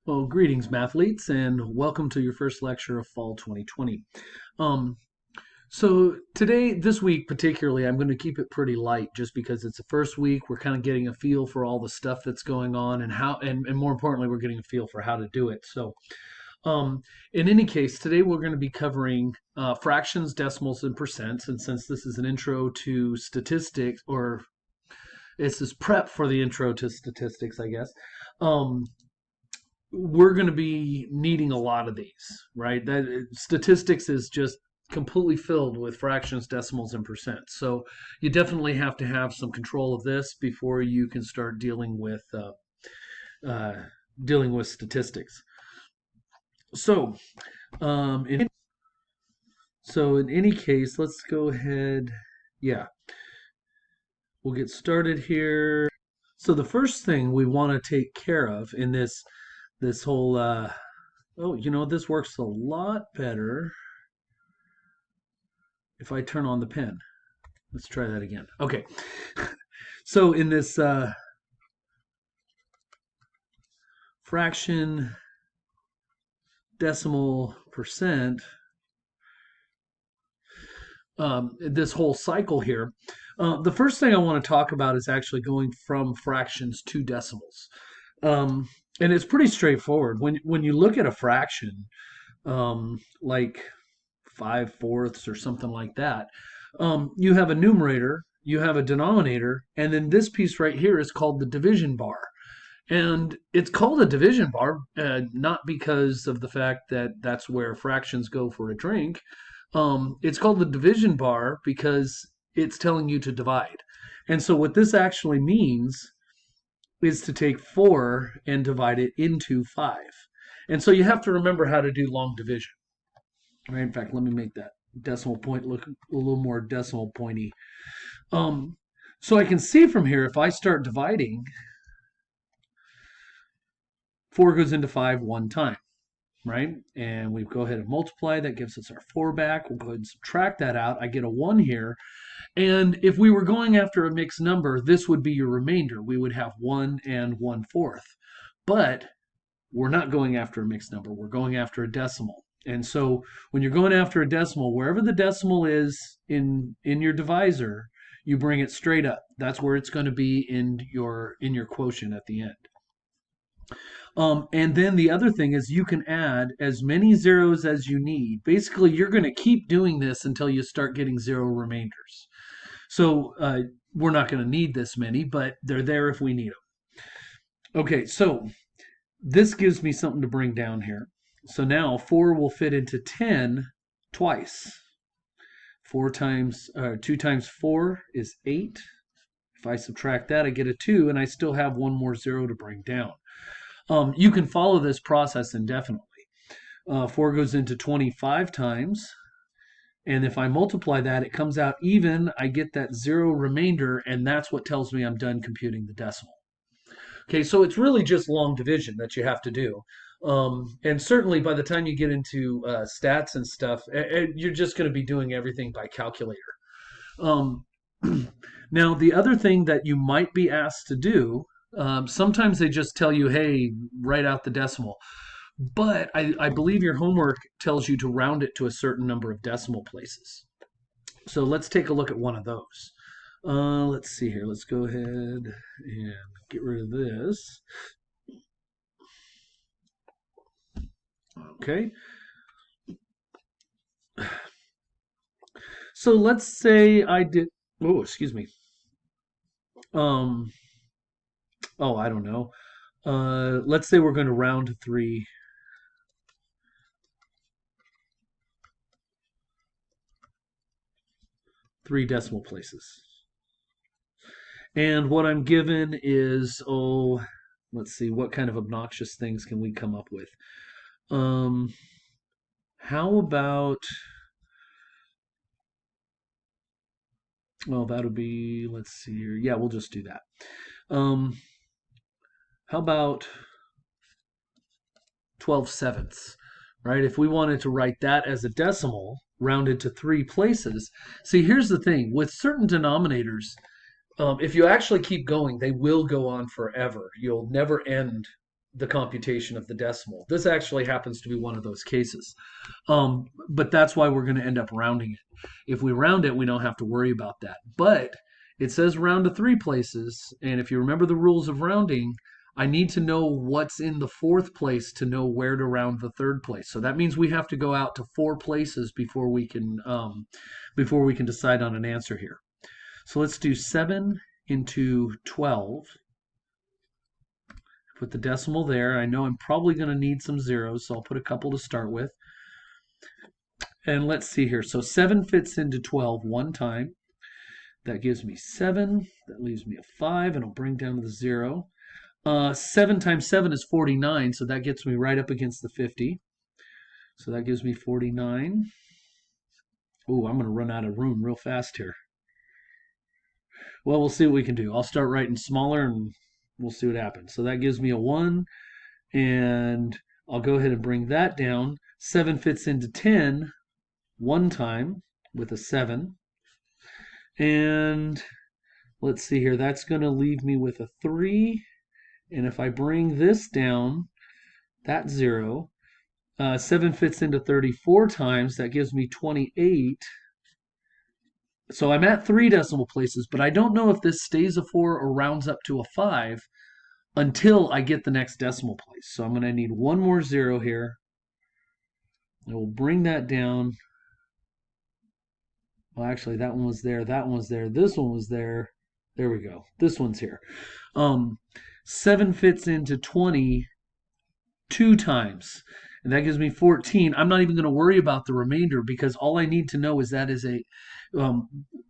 Well, greetings, mathletes, and welcome to your first lecture of fall 2020. Um, so today, this week particularly, I'm going to keep it pretty light just because it's the first week. We're kind of getting a feel for all the stuff that's going on and how, and more importantly, we're getting a feel for how to do it. Um, in any case, today we're going to be covering fractions, decimals, and percents. And since this is an intro to statistics, or it's this prep for the intro to statistics, I guess. We're going to be needing a lot of these, right? That statistics is just completely filled with fractions, decimals, and percents. So you definitely have to have some control of this before you can start uh, dealing with statistics. So, in any case, let's go ahead. Yeah, we'll get started here. So the first thing we want to take care of in this whole oh, this works a lot better if I turn on the pen. Let's try that again. Okay. So in this fraction, decimal, percent, this whole cycle here, the first thing I want to talk about is actually going from fractions to decimals. And it's pretty straightforward. When you look at a fraction, like 5/4 or something like that, you have a numerator, you have a denominator, and then this piece right here is called the division bar. And it's called a division bar, not because of the fact that that's where fractions go for a drink. It's called the division bar because it's telling you to divide. And so what this actually means is to take 4 and divide it into 5. And so you have to remember how to do long division. Right? In fact, let me make that decimal point look a little more decimal pointy. So I can see from here, if I start dividing, 4 goes into 5 one time, right? And we go ahead and multiply. That gives us our 4 back. We'll go ahead and subtract that out. I get a 1 here. And if we were going after a mixed number, this would be your remainder. We would have 1 and 1/4. But we're not going after a mixed number. We're going after a decimal. And so when you're going after a decimal, wherever the decimal is in your divisor, you bring it straight up. That's where it's going to be in your quotient at the end. And then the other thing is you can add as many zeros as you need. Basically, you're going to keep doing this until you start getting zero remainders. So we're not going to need this many, but they're there if we need them. Okay, so this gives me something to bring down here. So now 4 will fit into 10 twice. 2 times 4 is 8. If I subtract that, I get a 2, and I still have one more 0 to bring down. You can follow this process indefinitely. 4 goes into 25 times, and if I multiply that, it comes out even. I get that 0 remainder, and that's what tells me I'm done computing the decimal. Okay, so it's really just long division that you have to do. And certainly by the time you get into stats and stuff, you're just going to be doing everything by calculator. Um, Now, the other thing that you might be asked to do, sometimes they just tell you, hey, write out the decimal. But I believe your homework tells you to round it to a certain number of decimal places. So let's take a look at one of those. Let's see here. Let's go ahead and get rid of this. Okay. So let's say I did, oh, excuse me. Oh, I don't know. Let's say we're going to round to 3. Three decimal places. And what I'm given is, oh, let's see, what kind of obnoxious things can we come up with? How about, well, that'll be, let's see here. Yeah, we'll just do that. How about 12/7, right? If we wanted to write that as a decimal, rounded to 3 places. See, here's the thing. With certain denominators, if you actually keep going, they will go on forever. You'll never end the computation of the decimal. This actually happens to be one of those cases. But that's why we're going to end up rounding it. If we round it, we don't have to worry about that. But it says round to 3 places. And if you remember the rules of rounding, I need to know what's in the 4th place to know where to round the 3rd place. So that means we have to go out to 4 places before we can decide on an answer here. So let's do 7 into 12. Put the decimal there. I know I'm probably going to need some zeros, so I'll put a couple to start with. And let's see here. So 7 fits into 12 one time. That gives me 7. That leaves me a 5, and I'll bring down the 0. 7 times 7 is 49, so that gets me right up against the 50. So that gives me 49. Oh, I'm going to run out of room real fast here. Well, we'll see what we can do. I'll start writing smaller, and we'll see what happens. So that gives me a 1, and I'll go ahead and bring that down. 7 fits into 10 one time with a 7. And let's see here. That's going to leave me with a 3. And if I bring this down, that's 0. 7 fits into 34 times. That gives me 28. So I'm at 3 decimal places, but I don't know if this stays a 4 or rounds up to a 5 until I get the next decimal place. So I'm going to need one more 0 here. I will bring that down. Well, actually, that one was there. That one was there. This one was there. There we go. This one's here. 7 fits into 20 2 times, and that gives me 14. I'm not even going to worry about the remainder because all I need to know is that is a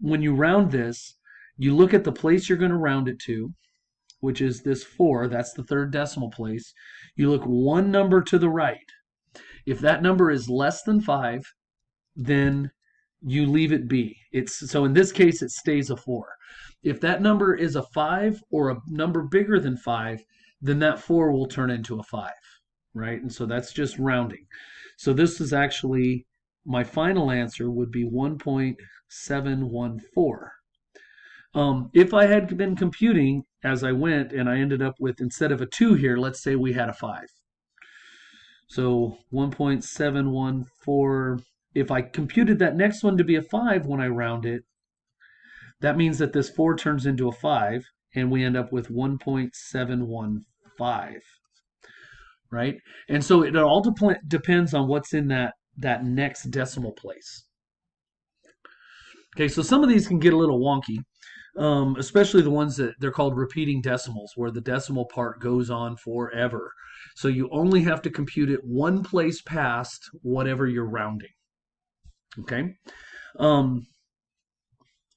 when you round this, you look at the place you're going to round it to, which is this 4. That's the 3rd decimal place. You look one number to the right. If that number is less than 5, then you leave it be. So in this case, it stays a 4. If that number is a 5 or a number bigger than 5, then that 4 will turn into a 5, right? And so that's just rounding. So this is actually, my final answer would be 1.714. If I had been computing as I went and I ended up with, instead of a 2 here, let's say we had a 5. So 1.714, if I computed that next one to be a 5 when I round it, that means that this 4 turns into a 5, and we end up with 1.715, right? And so it all depends on what's in that next decimal place. Okay, so some of these can get a little wonky, especially the ones that they're called repeating decimals, where the decimal part goes on forever. So you only have to compute it one place past whatever you're rounding. Okay.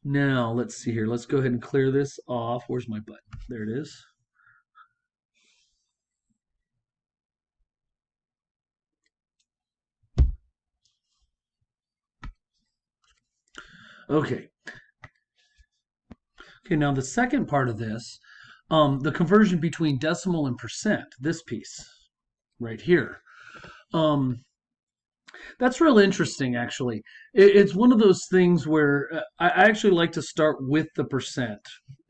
Now let's see here. Let's go ahead and clear this off. Where's my button? There it is. Okay. Okay, now the second part of this, the conversion between decimal and percent, this piece right here. That's real interesting, actually. It's one of those things where I actually like to start with the percent,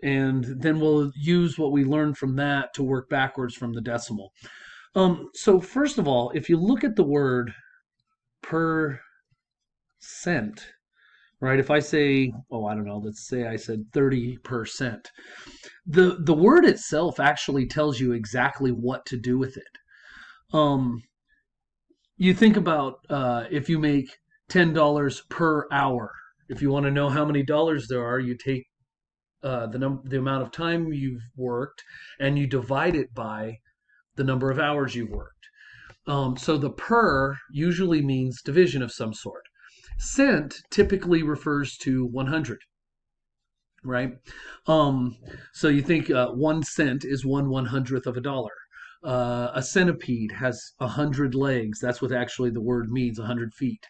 and then we'll use what we learned from that to work backwards from the decimal. So first of all, if you look at the word percent, right? If I say, oh, I don't know, let's say I said 30%. The word itself actually tells you exactly what to do with it. You think about if you make $10 per hour. If you want to know how many dollars there are, you take the amount of time you've worked and you divide it by the number of hours you've worked. So the per usually means division of some sort. Cent typically refers to 100, right? So you think 1 cent is 1/100th of a dollar. A centipede has 100 legs. That's what actually the word means, 100 feet.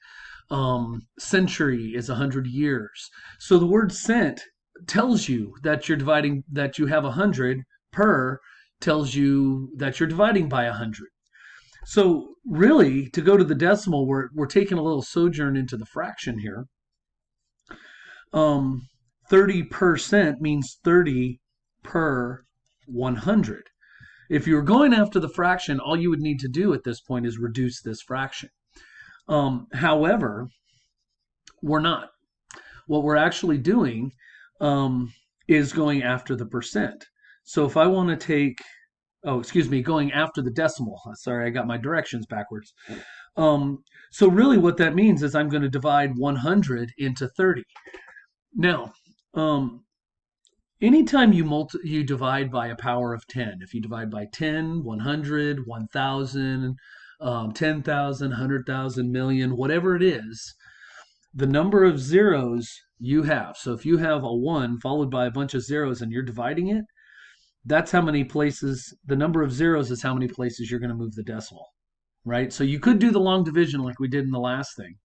Century is 100 years. So the word cent tells you that you're dividing, that you have 100. Per tells you that you're dividing by 100. So really, to go to the decimal, we're taking a little sojourn into the fraction here. 30% means 30 per 100. If you're going after the fraction, all you would need to do at this point is reduce this fraction. However, we're not. What we're actually doing is going after the percent. So if I want to take, oh, excuse me, going after the decimal. Sorry, I got my directions backwards. So really what that means is I'm going to divide 100 into 30. Now, anytime you divide by a power of 10, if you divide by 10, 100, 1,000, 10,000, 100,000, million, whatever it is, the number of zeros you have. So if you have a 1 followed by a bunch of zeros and you're dividing it, that's how many places, the number of zeros is how many places you're going to move the decimal, right? So you could do the long division like we did in the last thing,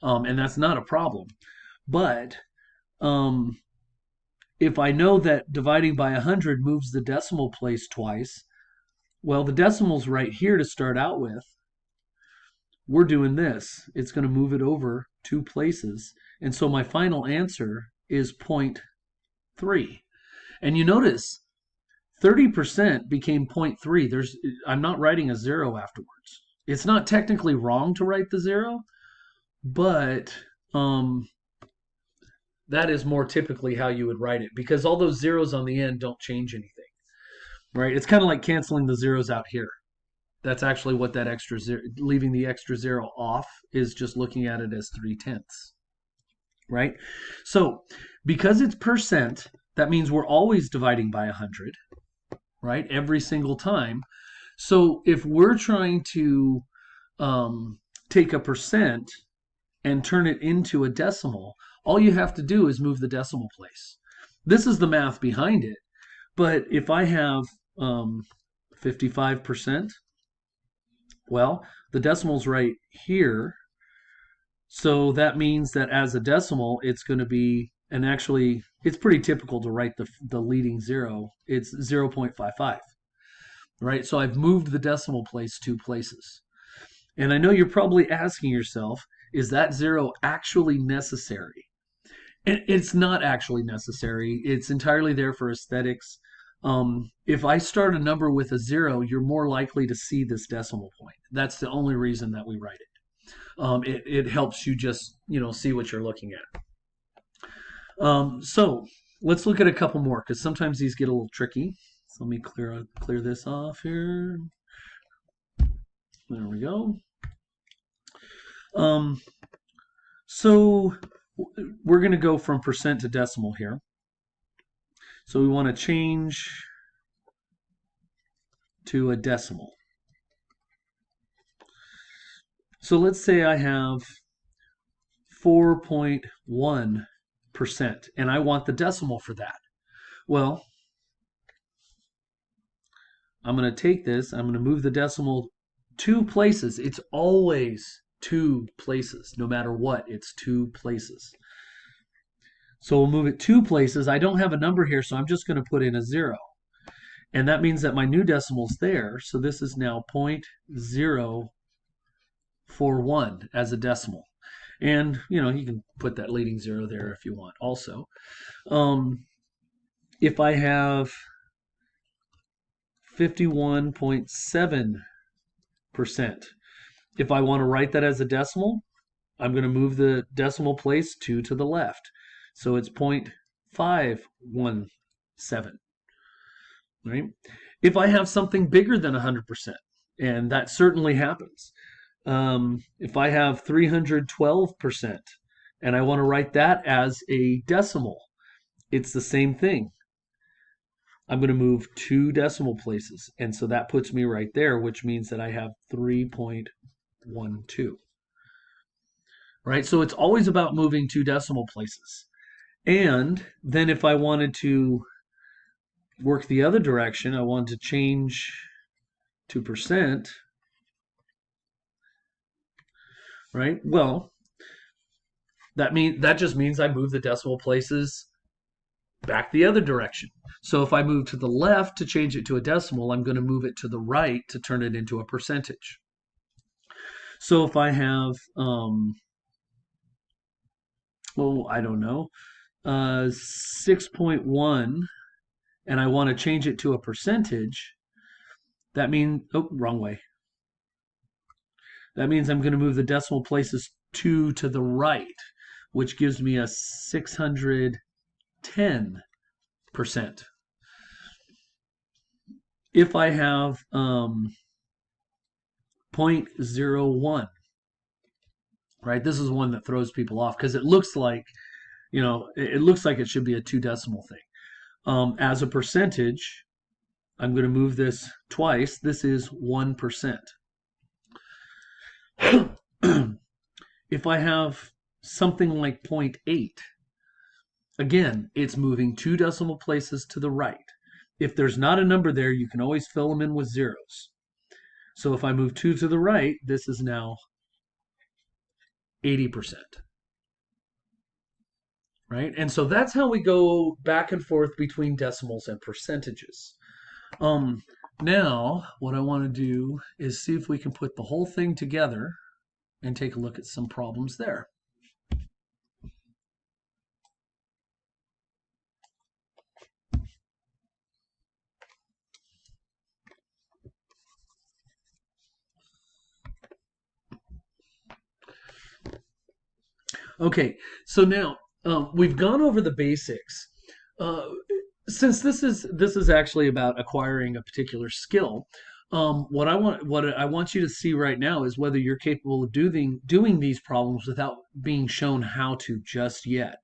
and that's not a problem. But if I know that dividing by 100 moves the decimal place twice, well, the decimal's right here to start out with. We're doing this. It's going to move it over 2 places. And so my final answer is 0.3. And you notice 30% became 0.3. I'm not writing a 0 afterwards. It's not technically wrong to write the 0, but that is more typically how you would write it, because all those zeros on the end don't change anything, right? It's kind of like canceling the zeros out here. That's actually what that extra zero, leaving the extra 0 off, is just looking at it as 3/10, right? So because it's percent, that means we're always dividing by 100, right? Every single time. So if we're trying to take a percent and turn it into a decimal, all you have to do is move the decimal place. This is the math behind it. But if I have 55%, well, the decimal's right here. So that means that as a decimal, it's going to be, and actually, it's pretty typical to write the leading 0. It's 0.55, right? So I've moved the decimal place 2 places. And I know you're probably asking yourself, is that 0 actually necessary? And it's not actually necessary. It's entirely there for aesthetics. If I start a number with a 0, you're more likely to see this decimal point. That's the only reason that we write it. It helps you just, see what you're looking at. So let's look at a couple more, because sometimes these get a little tricky. So let me clear this off here. There we go. So we're going to go from percent to decimal here. So we want to change to a decimal. So let's say I have 4.1%, and I want the decimal for that. Well, I'm going to take this, I'm going to move the decimal 2 places. It's always 2 places. No matter what, it's 2 places. So we'll move it 2 places. I don't have a number here, so I'm just going to put in a 0. And that means that my new decimal's there. So this is now 0.041 as a decimal. And, you can put that leading 0 there if you want also. If I have 51.7%, if I want to write that as a decimal, I'm going to move the decimal place 2 to the left. So it's 0.517, right? If I have something bigger than 100%, and that certainly happens, if I have 312% and I want to write that as a decimal, it's the same thing. I'm going to move 2 decimal places, and so that puts me right there, which means that I have 3.12. Right? So it's always about moving 2 decimal places. And then if I wanted to work the other direction, I wanted to change to percent, right? Well, that just means I move the decimal places back the other direction. So if I move to the left to change it to a decimal, I'm going to move it to the right to turn it into a percentage. So if I have, I don't know, 6.1, and I want to change it to a percentage, That means, oh, wrong way. That means I'm going to move the decimal places 2 to the right, which gives me a 610%. If I have 0.01, right, this is one that throws people off because it looks like, it looks like it should be a 2 decimal thing. As a percentage, I'm going to move this twice. This is 1%. If I have something like 0.8, again, it's moving 2 decimal places to the right. If there's not a number there, you can always fill them in with zeros. So if I move 2 to the right, this is now 80%. Right? And so that's how we go back and forth between decimals and percentages. Now, what I want to do is see if we can put the whole thing together and take a look at some problems there. Okay, so now we've gone over the basics. Uh, since this is actually about acquiring a particular skill, what I want you to see right now is whether you're capable of doing these problems without being shown how to just yet.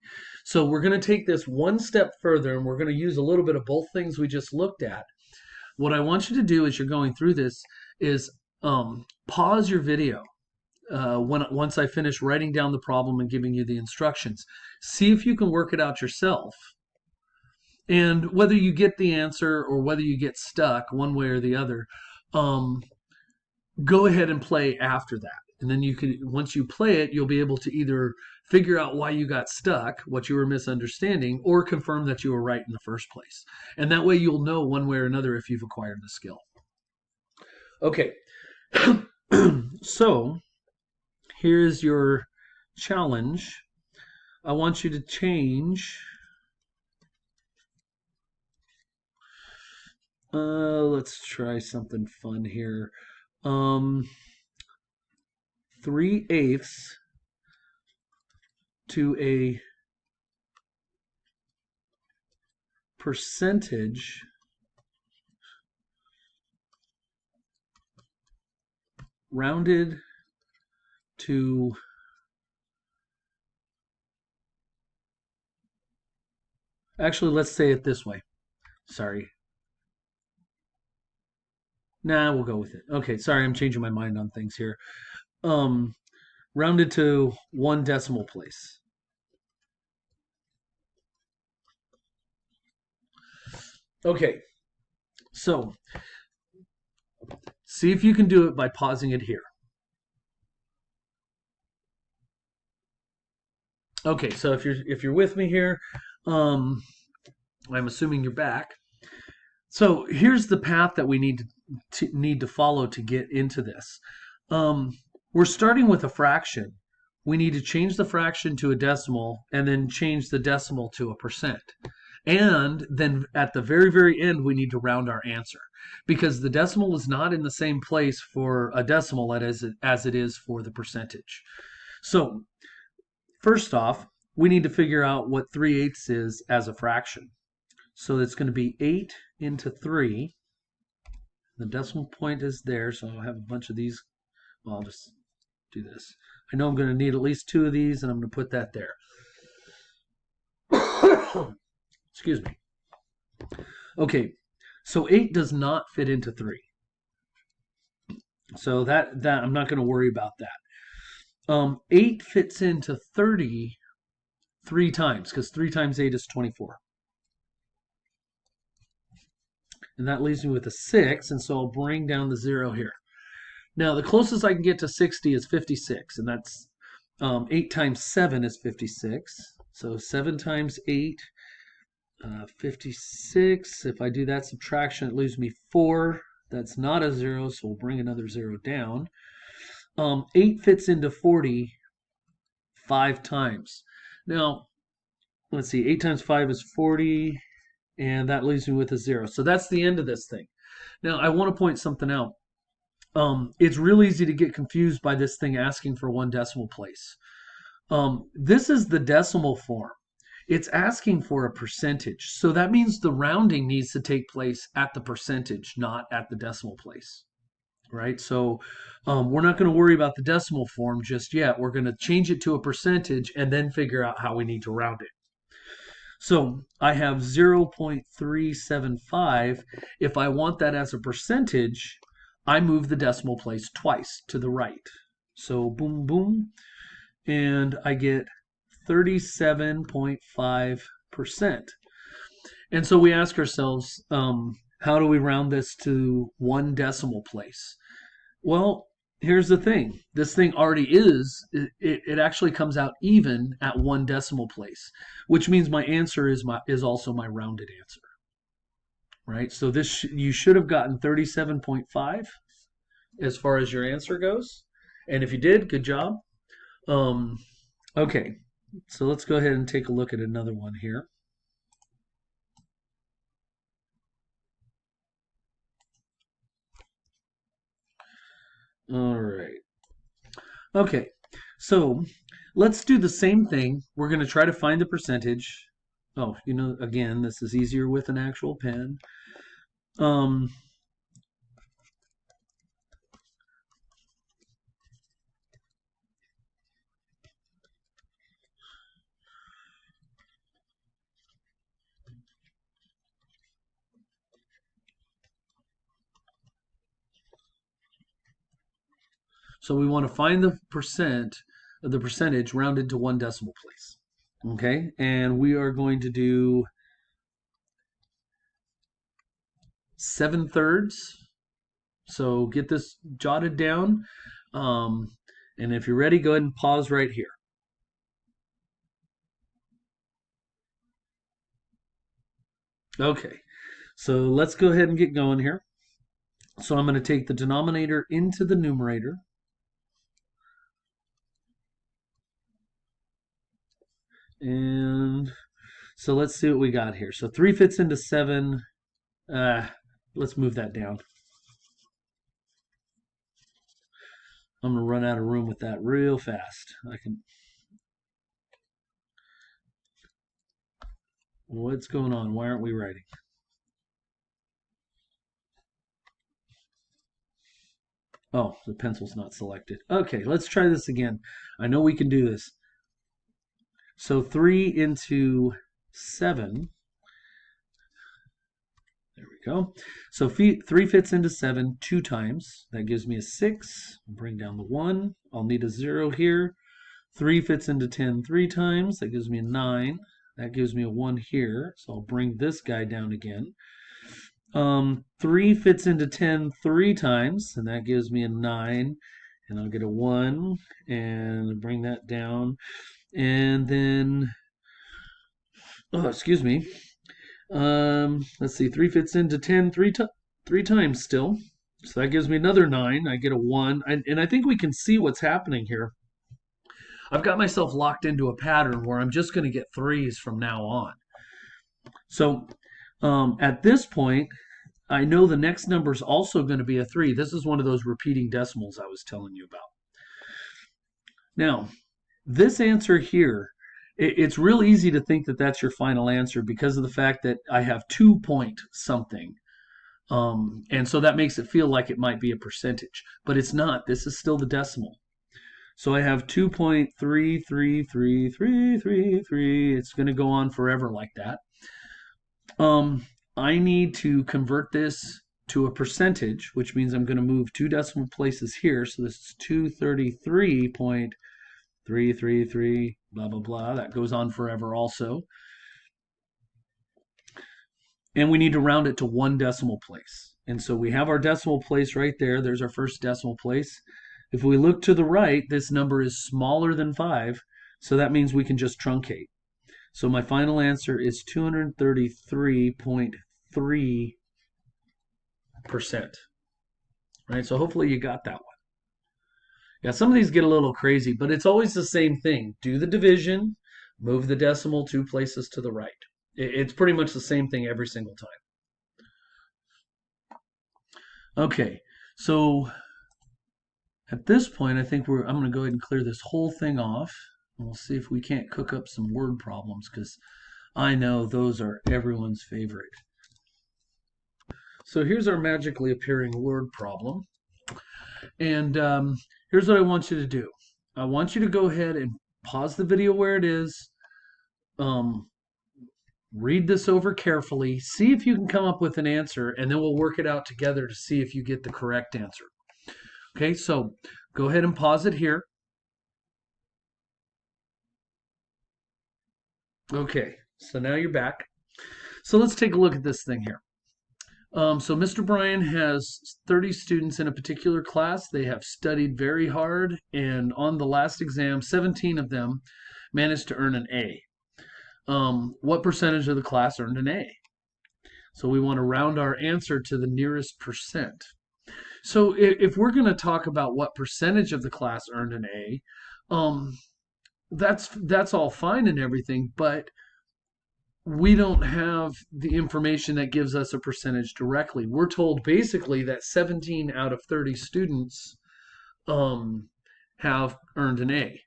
So we're going to take this one step further, and we're going to use a little bit of both things we just looked at. What I want you to do as you're going through this is pause your video once I finish writing down the problem and giving you the instructions. See if you can work it out yourself. And whether you get the answer or whether you get stuck one way or the other, go ahead and play after that. And then once you play it, you'll be able to either figure out why you got stuck, what you were misunderstanding, or confirm that you were right in the first place. And that way you'll know one way or another if you've acquired the skill. Okay. So here's your challenge. I want you to change. Let's try something fun here. 3/8 to a percentage rounded to actually, let's say it this way. Sorry. Nah, we'll go with it. Okay, sorry, I'm changing my mind on things here. Rounded to 1 decimal place. Okay, so see if you can do it by pausing it here. Okay, so if you're with me here, I'm assuming you're back. So here's the path that we need to follow to get into this. We're starting with a fraction. We need to change the fraction to a decimal and then change the decimal to a percent. And then at the very, very end, we need to round our answer because the decimal is not in the same place for a decimal as it is for the percentage. So first off, we need to figure out what 3/8 is as a fraction. So it's going to be 8 into 3. The decimal point is there, so I'll have a bunch of these. Well, I'll just do this. I know I'm going to need at least 2 of these, and I'm going to put that there. Excuse me. Okay, so 8 does not fit into 3. So that I'm not going to worry about that. 8 fits into 30 3 times, because 3 times 8 is 24. And that leaves me with a 6, and so I'll bring down the 0 here. Now, the closest I can get to 60 is 56, and that's 8 times 7 is 56. So 7 times 8, 56. If I do that subtraction, it leaves me 4. That's not a 0, so we'll bring another 0 down. 8 fits into 40 5 times. Now, let's see, 8 times 5 is 40, and that leaves me with a 0. So that's the end of this thing. Now, I want to point something out. It's real easy to get confused by this thing asking for one decimal place. This is the decimal form. It's asking for a percentage. So that means the rounding needs to take place at the percentage, not at the decimal place. Right? So we're not going to worry about the decimal form just yet. We're going to change it to a percentage and then figure out how we need to round it. So I have 0.375. If I want that as a percentage, I move the decimal place twice to the right. So boom, boom, and I get 37.5%. And so we ask ourselves, how do we round this to one decimal place? Well, here's the thing. This thing already it actually comes out even at one decimal place, which means my answer is also my rounded answer. Right? So this you should have gotten 37.5 as far as your answer goes. And if you did, good job. Okay. So let's go ahead and take a look at another one here. All right. Okay, so let's do the same thing. We're going to try to find the percentage. Oh, again, this is easier with an actual pen. Um, so we want to find the percentage rounded to one decimal place. Okay, and we are going to do 7/3. So get this jotted down. And if you're ready, go ahead and pause right here. Okay, so let's go ahead and get going here. So I'm going to take the denominator into the numerator. And so let's see what we got here. So 3 fits into 7. Let's move that down. I'm going to run out of room with that real fast. What's going on? Why aren't we writing? Oh, the pencil's not selected. Okay, let's try this again. I know we can do this. So 3 into 7. There we go. So 3 fits into 7 2 times. That gives me a 6. I'll bring down the 1. I'll need a 0 here. 3 fits into 10 3 times. That gives me a 9. That gives me a 1 here. So I'll bring this guy down again. 3 fits into 10 3 times, and that gives me a 9. And I'll get a 1 and bring that down. And then, excuse me. Let's see, 3 fits into 10 3 times still. So that gives me another 9. I get a 1. And I think we can see what's happening here. I've got myself locked into a pattern where I'm just going to get 3s from now on. So at this point, I know the next number is also going to be a 3. This is one of those repeating decimals I was telling you about. Now, this answer here, it's real easy to think that that's your final answer because of the fact that I have 2 point something. And so that makes it feel like it might be a percentage, but it's not. This is still the decimal. So I have 2.3333333. It's going to go on forever like that. I need to convert this to a percentage, which means I'm going to move 2 decimal places here. So this is 233.333, blah, blah, blah. That goes on forever also. And we need to round it to 1 decimal place. And so we have our decimal place right there. There's our first decimal place. If we look to the right, this number is smaller than 5, so that means we can just truncate. So my final answer is 233.3%. Right? So hopefully you got that one. Yeah, some of these get a little crazy, but it's always the same thing. Do the division, move the decimal 2 places to the right. It's pretty much the same thing every single time. Okay, so at this point, I think I'm going to go ahead and clear this whole thing off. And we'll see if we can't cook up some word problems because I know those are everyone's favorite. So here's our magically appearing word problem. And here's what I want you to do. I want you to go ahead and pause the video where it is. Um, read this over carefully. See if you can come up with an answer, and then we'll work it out together to see if you get the correct answer. Okay, so go ahead and pause it here. Okay, so now you're back. So let's take a look at this thing here. So Mr. Bryan has 30 students in a particular class. They have studied very hard, and on the last exam, 17 of them managed to earn an A. What percentage of the class earned an A? So we want to round our answer to the nearest percent. So if we're going to talk about what percentage of the class earned an A, that's all fine and everything, but we don't have the information that gives us a percentage directly. We're told basically that 17 out of 30 students have earned an A.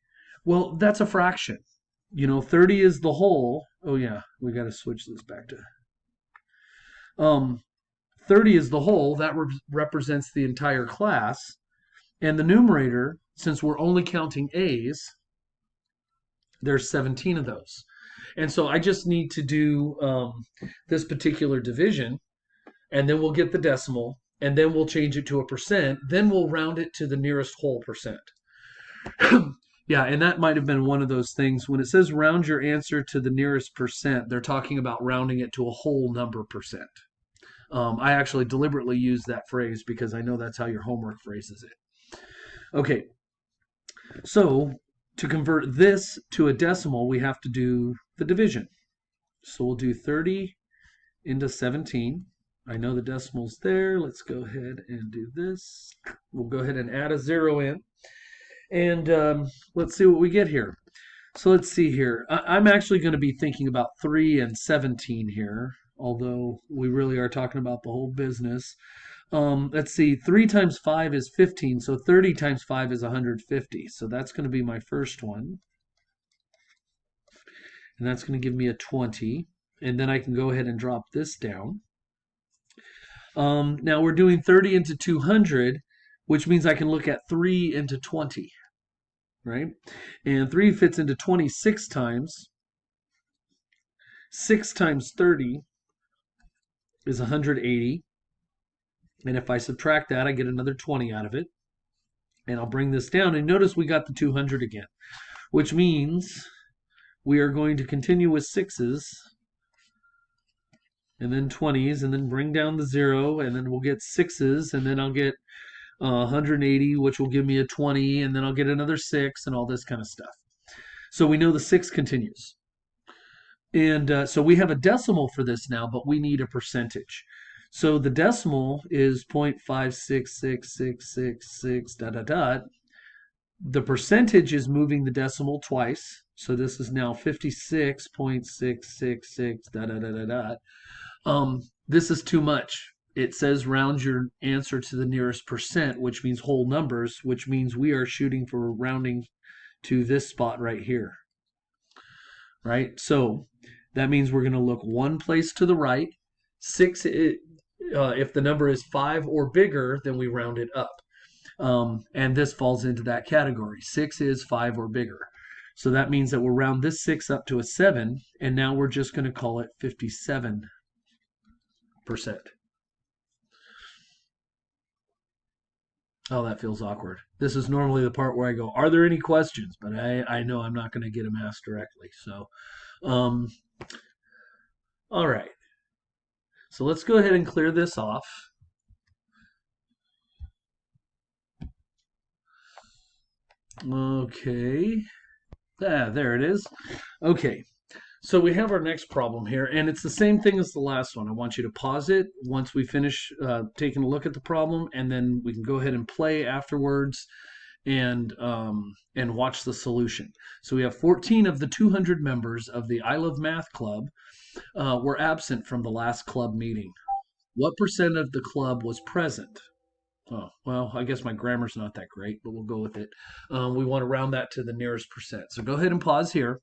Well, that's a fraction. 30 is the whole. Oh yeah, we got to switch this back to 30 is the whole. That represents the entire class. And the numerator, since we're only counting A's, there's 17 of those. And so I just need to do this particular division, and then we'll get the decimal, and then we'll change it to a percent. Then we'll round it to the nearest whole percent. Yeah, and that might have been one of those things. When it says round your answer to the nearest percent, they're talking about rounding it to a whole number percent. I actually deliberately use that phrase because I know that's how your homework phrases it. Okay, so to convert this to a decimal, we have to do the division. So we'll do 30 into 17. I know the decimal's there. Let's go ahead and do this. We'll go ahead and add a 0 in. And let's see what we get here. So let's see here. I'm actually going to be thinking about 3 and 17 here, although we really are talking about the whole business. Let's see, 3 times 5 is 15, so 30 times 5 is 150. So that's going to be my first one. And that's going to give me a 20. And then I can go ahead and drop this down. Now we're doing 30 into 200, which means I can look at 3 into 20, right? And 3 fits into 26 times. 6 times 30 is 180. And if I subtract that, I get another 20 out of it. And I'll bring this down. And notice we got the 200 again, which means we are going to continue with 6s and then 20s and then bring down the 0. And then we'll get 6s. And then I'll get 180, which will give me a 20. And then I'll get another 6 and all this kind of stuff. So we know the 6 continues. And so we have a decimal for this now, but we need a percentage. So the decimal is 0.56666 dot dot dot. The percentage is moving the decimal twice. So this is now 56.666 dot dot dot dot. This is too much. It says round your answer to the nearest percent, which means whole numbers, which means we are shooting for rounding to this spot right here. Right? So that means we're going to look one place to the right. 6, if the number is 5 or bigger, then we round it up. And this falls into that category. 6 is 5 or bigger. So that means that we'll round this 6 up to a 7, and now we're just going to call it 57%. Oh, that feels awkward. This is normally the part where I go, are there any questions? But I know I'm not going to get them asked directly. So, all right. So let's go ahead and clear this off. Okay. There it is. Okay. So we have our next problem here, and it's the same thing as the last one. I want you to pause it once we finish taking a look at the problem, and then we can go ahead and play afterwards and watch the solution. So we have 14 of the 200 members of the I Love Math Club were absent from the last club meeting. What percent of the club was present? Oh, well, I guess my grammar's not that great, but we'll go with it. We want to round that to the nearest percent. So go ahead and pause here.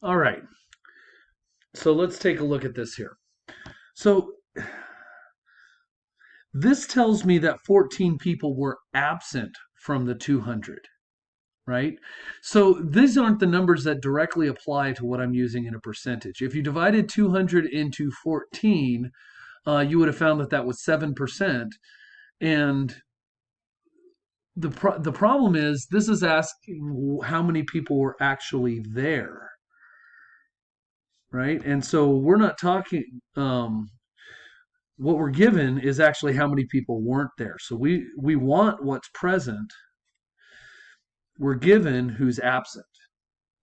All right. So let's take a look at this here. So this tells me that 14 people were absent from the 200, right? So these aren't the numbers that directly apply to what I'm using in a percentage. If you divided 200 into 14, you would have found that that was 7%. And the problem is this is asking how many people were actually there, right? And so we're not talking, what we're given is actually how many people weren't there. So we want what's present. We're given who's absent,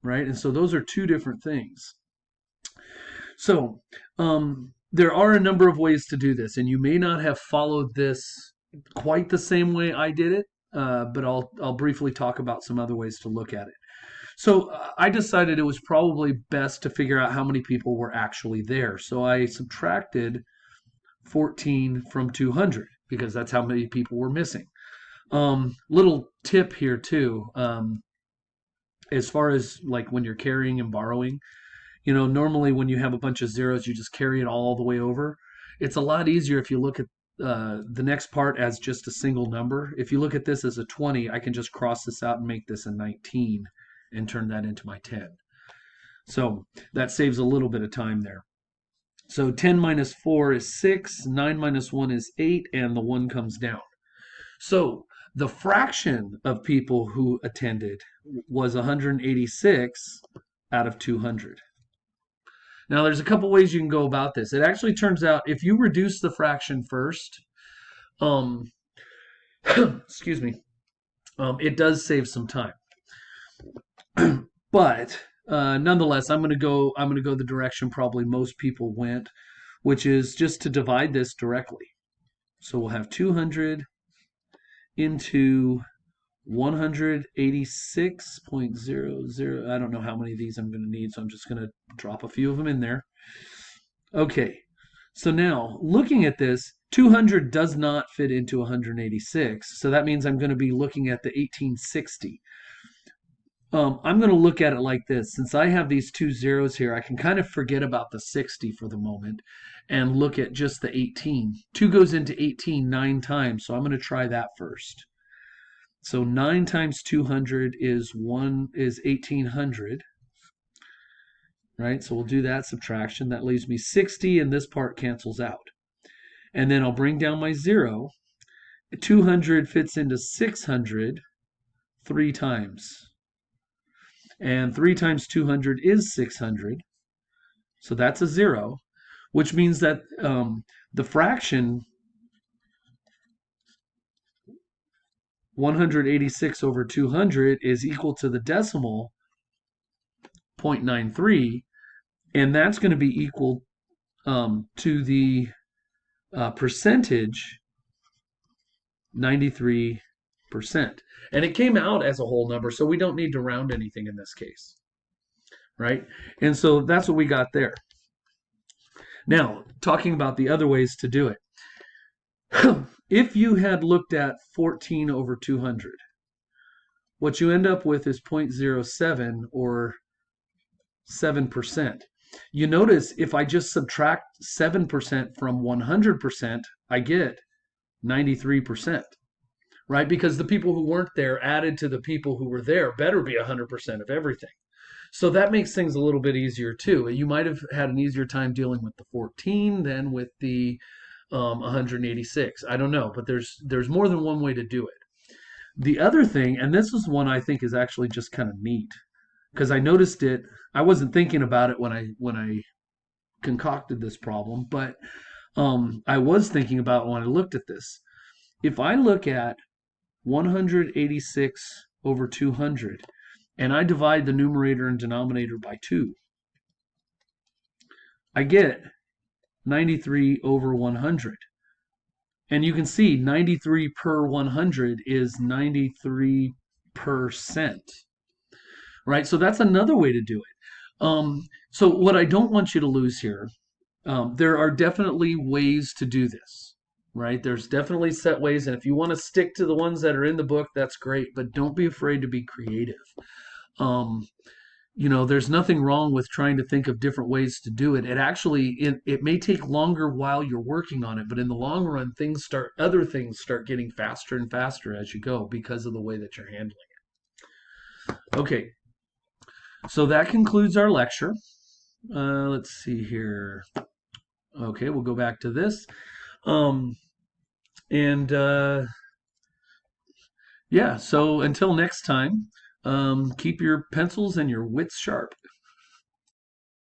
right? And so those are two different things. So there are a number of ways to do this, and you may not have followed this quite the same way I did it, but I'll briefly talk about some other ways to look at it. So I decided it was probably best to figure out how many people were actually there. So I subtracted 14 from 200 because that's how many people were missing. Little tip here too, as far as like when you're carrying and borrowing, normally when you have a bunch of zeros, you just carry it all the way over. It's a lot easier if you look at the next part as just a single number. If you look at this as a 20, I can just cross this out and make this a 19 and turn that into my 10. So that saves a little bit of time there. So 10 minus 4 is 6, 9 minus 1 is 8, and the 1 comes down. So the fraction of people who attended was 186 out of 200. Now, there's a couple ways you can go about this. It actually turns out if you reduce the fraction first, excuse me, it does save some time. But nonetheless, I'm going to go the direction probably most people went, which is just to divide this directly. So we'll have 200 into 186.00. I don't know how many of these I'm going to need, so I'm just going to drop a few of them in there. Okay, so now looking at this, 200 does not fit into 186, so that means I'm going to be looking at the 1860. I'm going to look at it like this. Since I have these two zeros here, I can kind of forget about the 60 for the moment and look at just the 18. 2 goes into 18 9 times, so I'm going to try that first. So 9 times 200 is 1800, right? So we'll do that subtraction. That leaves me 60, and this part cancels out. And then I'll bring down my 0. 200 fits into 600 3 times. And 3 times 200 is 600. So that's a 0, which means that the fraction 186 over 200 is equal to the decimal 0.93, and that's going to be equal to the percentage 93%. And it came out as a whole number, so we don't need to round anything in this case, right? And so that's what we got there. Now, talking about the other ways to do it. If you had looked at 14 over 200, what you end up with is 0.07 or 7%. You notice if I just subtract 7% from 100%, I get 93%, right? Because the people who weren't there added to the people who were there better be 100% of everything. So that makes things a little bit easier too. You might have had an easier time dealing with the 14 than with the 186. I don't know, but there's more than one way to do it. The other thing, and this is one I think is actually just kind of neat, because I noticed it. I wasn't thinking about it when I concocted this problem, but I was thinking about it when I looked at this. If I look at 186 over 200, and I divide the numerator and denominator by 2, I get 93 over 100. And you can see 93 per 100 is 93%, right? So that's another way to do it. So what I don't want you to lose here There are definitely ways to do this, right? There's definitely set ways, and if you want to stick to the ones that are in the book, that's great. But don't be afraid to be creative. Um, there's nothing wrong with trying to think of different ways to do it. It may take longer while you're working on it, but in the long run, other things start getting faster and faster as you go because of the way that you're handling it. Okay, so that concludes our lecture. Let's see here. Okay, we'll go back to this. Um, and yeah, so until next time, keep your pencils and your wits sharp.